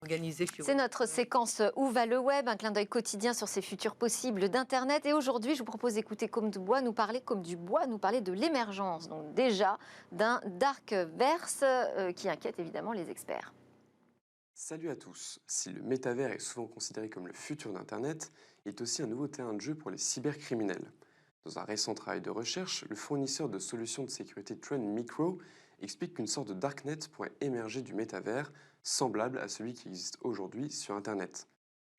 organisé chez vous. C'est notre séquence Où va le web, un clin d'œil quotidien sur ces futurs possibles d'Internet. Et aujourd'hui, je vous propose d'écouter Comme du bois nous parler de l'émergence, donc déjà d'un darkverse qui inquiète évidemment les experts. Salut à tous. Si le métavers est souvent considéré comme le futur d'Internet, il est aussi un nouveau terrain de jeu pour les cybercriminels. Dans un récent travail de recherche, le fournisseur de solutions de sécurité Trend Micro explique qu'une sorte de darknet pourrait émerger du métavers, semblable à celui qui existe aujourd'hui sur Internet.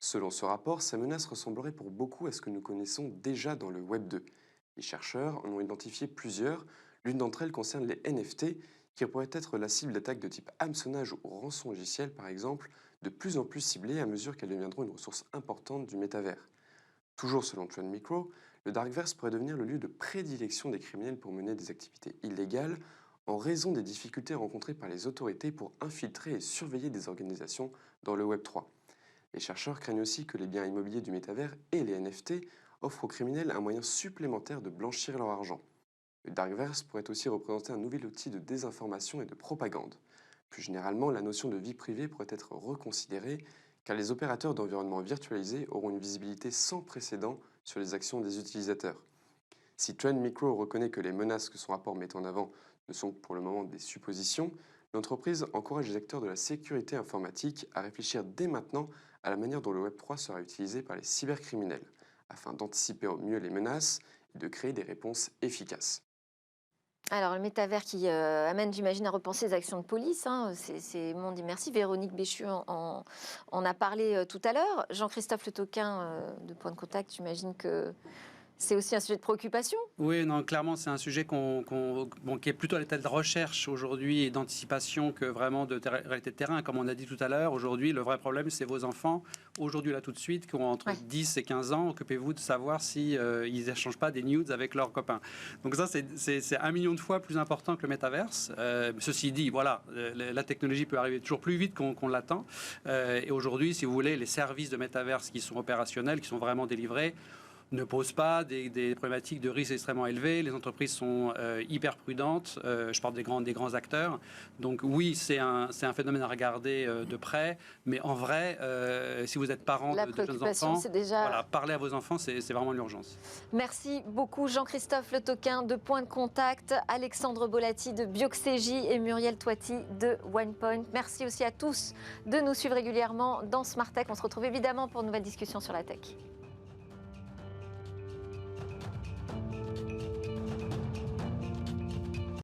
Selon ce rapport, ces menaces ressembleraient pour beaucoup à ce que nous connaissons déjà dans le Web 2. Les chercheurs en ont identifié plusieurs. L'une d'entre elles concerne les NFT, qui pourraient être la cible d'attaques de type hameçonnage ou rançon logiciel, par exemple, de plus en plus ciblées à mesure qu'elles deviendront une ressource importante du métavers. Toujours selon Trend Micro, le Darkverse pourrait devenir le lieu de prédilection des criminels pour mener des activités illégales en raison des difficultés rencontrées par les autorités pour infiltrer et surveiller des organisations dans le Web 3. Les chercheurs craignent aussi que les biens immobiliers du métavers et les NFT offrent aux criminels un moyen supplémentaire de blanchir leur argent. Le Darkverse pourrait aussi représenter un nouvel outil de désinformation et de propagande. Plus généralement, la notion de vie privée pourrait être reconsidérée car les opérateurs d'environnements virtualisés auront une visibilité sans précédent sur les actions des utilisateurs. Si Trend Micro reconnaît que les menaces que son rapport met en avant ne sont pour le moment des suppositions, l'entreprise encourage les acteurs de la sécurité informatique à réfléchir dès maintenant à la manière dont le Web3 sera utilisé par les cybercriminels, afin d'anticiper au mieux les menaces et de créer des réponses efficaces. Alors, le métavers qui amène, j'imagine, à repenser les actions de police, hein, c'est monde immersif. Véronique Béchu en a parlé tout à l'heure. Jean-Christophe Le Toquin, de Point de Contact, j'imagine que c'est aussi un sujet de préoccupation. Oui, non, clairement, c'est un sujet qui est plutôt à l'état de recherche aujourd'hui et d'anticipation que vraiment de réalité de terrain. Comme on a dit tout à l'heure, aujourd'hui, le vrai problème, c'est vos enfants. Aujourd'hui, là, tout de suite, qui ont entre 10 et 15 ans, occupez-vous de savoir si ils n'échangent pas des nudes avec leurs copains. Donc ça, c'est 1 million de fois plus important que le métaverse. Ceci dit, voilà, la technologie peut arriver toujours plus vite qu'on l'attend. Et aujourd'hui, si vous voulez, les services de métaverse qui sont opérationnels, qui sont vraiment délivrés, ne posent pas des problématiques de risque extrêmement élevées. Les entreprises sont hyper prudentes. Je parle des grands acteurs. Donc oui, c'est un phénomène à regarder de près. Mais en vrai, si vous êtes parent de jeunes enfants, c'est déjà... voilà, parler à vos enfants, c'est vraiment l'urgence. Merci beaucoup Jean-Christophe Le Toquin de Point de Contact, Alexandre Bolatti de Bioxégie et Muriel Toiti de OnePoint. Merci aussi à tous de nous suivre régulièrement dans Smart Tech. On se retrouve évidemment pour une nouvelle discussion sur la tech.